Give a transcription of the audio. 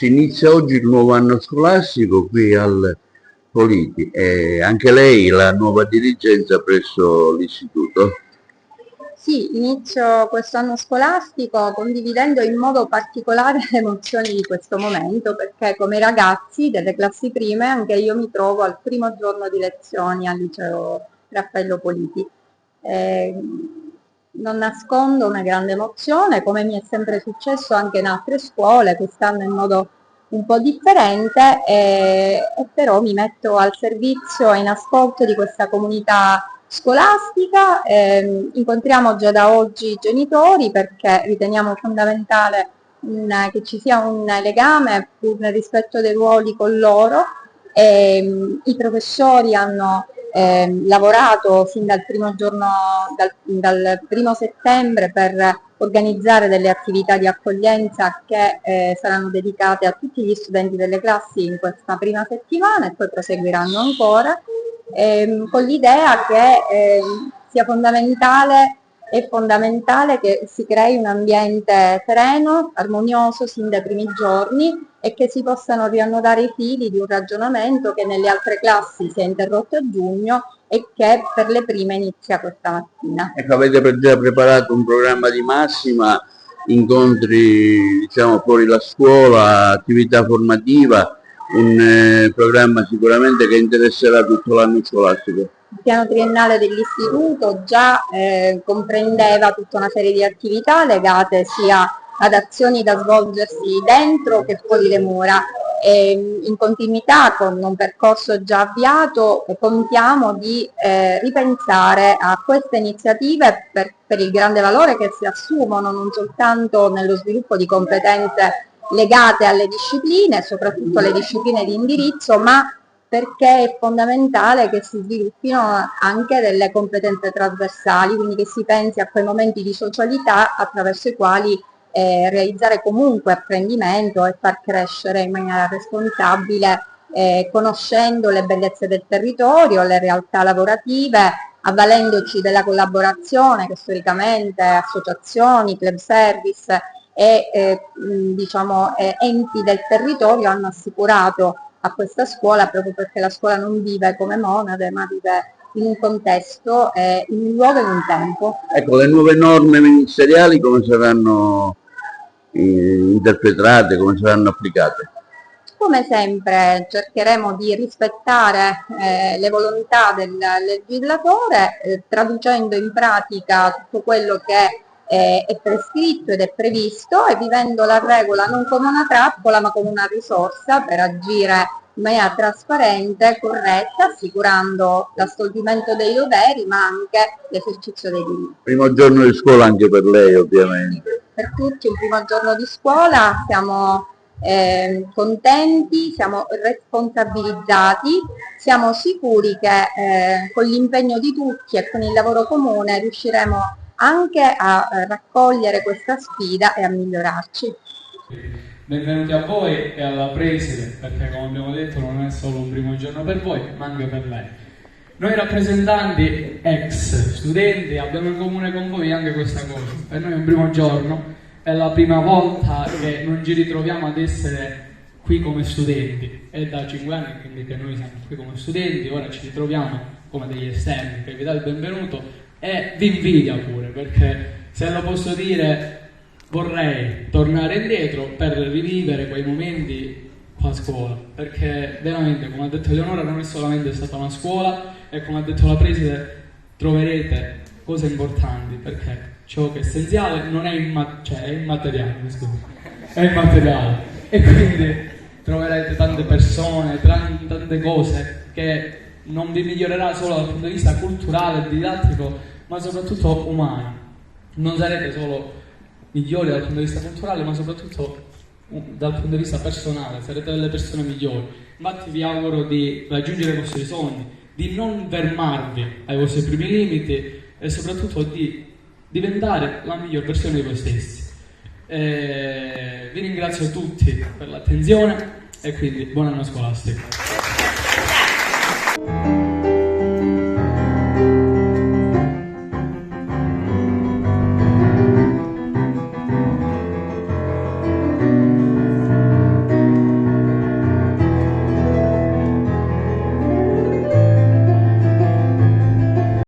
Si inizia oggi il nuovo anno scolastico qui al Politi e anche lei la nuova dirigenza presso l'istituto. Sì, inizio questo anno scolastico condividendo in modo particolare le emozioni di questo momento, perché come ragazzi delle classi prime anche io mi trovo al primo giorno di lezioni al liceo Raffaello Politi. Non nascondo una grande emozione, come mi è sempre successo anche in altre scuole, quest'anno in modo un po' differente, e però mi metto al servizio e in ascolto di questa comunità scolastica. Incontriamo già da oggi i genitori perché riteniamo fondamentale che ci sia un legame pur nel rispetto dei ruoli con loro. I professori hanno lavorato fin dal primo giorno, dal 1° settembre, per organizzare delle attività di accoglienza che saranno dedicate a tutti gli studenti delle classi in questa prima settimana e poi proseguiranno ancora, con l'idea che sia è fondamentale che si crei un ambiente sereno, armonioso sin dai primi giorni e che si possano riannodare i fili di un ragionamento che nelle altre classi si è interrotto a giugno e che per le prime inizia questa mattina. Ecco, avete già preparato un programma di massima, incontri diciamo fuori la scuola, attività formativa, un programma sicuramente che interesserà tutto l'anno scolastico. Il piano triennale dell'istituto già comprendeva tutta una serie di attività legate sia ad azioni da svolgersi dentro che fuori le mura. In continuità con un percorso già avviato contiamo di ripensare a queste iniziative per il grande valore che si assumono non soltanto nello sviluppo di competenze legate alle discipline, soprattutto alle discipline di indirizzo, ma perché è fondamentale che si sviluppino anche delle competenze trasversali, quindi che si pensi a quei momenti di socialità attraverso i quali realizzare comunque apprendimento e far crescere in maniera responsabile, conoscendo le bellezze del territorio, le realtà lavorative, avvalendoci della collaborazione che storicamente associazioni, club service e enti del territorio hanno assicurato a questa scuola, proprio perché la scuola non vive come monade, ma vive in un contesto, in un luogo e in un tempo. Ecco, le nuove norme ministeriali come saranno interpretate, come saranno applicate? Come sempre cercheremo di rispettare le volontà del legislatore, traducendo in pratica tutto quello che è prescritto ed è previsto e vivendo la regola non come una trappola ma come una risorsa per agire in maniera trasparente, corretta, assicurando l'assolvimento dei doveri ma anche l'esercizio dei diritti. Primo giorno di scuola anche per lei ovviamente. Per tutti un primo giorno di scuola, siamo contenti, siamo responsabilizzati, siamo sicuri che con l'impegno di tutti e con il lavoro comune riusciremo anche a raccogliere questa sfida e a migliorarci. Benvenuti a voi e alla preside, perché come abbiamo detto non è solo un primo giorno per voi, ma anche per lei. Noi rappresentanti, ex studenti, abbiamo in comune con voi anche questa cosa. Per noi è un primo giorno, è la prima volta che non ci ritroviamo ad essere qui come studenti. È da 5 anni quindi che noi siamo qui come studenti, ora ci ritroviamo come degli esterni, che vi dà il benvenuto e vi invidia pure, perché se lo posso dire vorrei tornare indietro per rivivere quei momenti qua a scuola, perché veramente, come ha detto Eleonora, non è solamente stata una scuola e come ha detto la preside troverete cose importanti, perché ciò che è essenziale non è, è immateriale, è immateriale e quindi troverete tante persone, tante cose che non vi migliorerà solo dal punto di vista culturale e didattico, ma soprattutto umano. Non sarete solo migliori dal punto di vista culturale, ma soprattutto dal punto di vista personale, sarete delle persone migliori. Infatti vi auguro di raggiungere i vostri sogni, di non fermarvi ai vostri primi limiti e soprattutto di diventare la miglior versione di voi stessi. Vi ringrazio tutti per l'attenzione e quindi buon anno scolastico.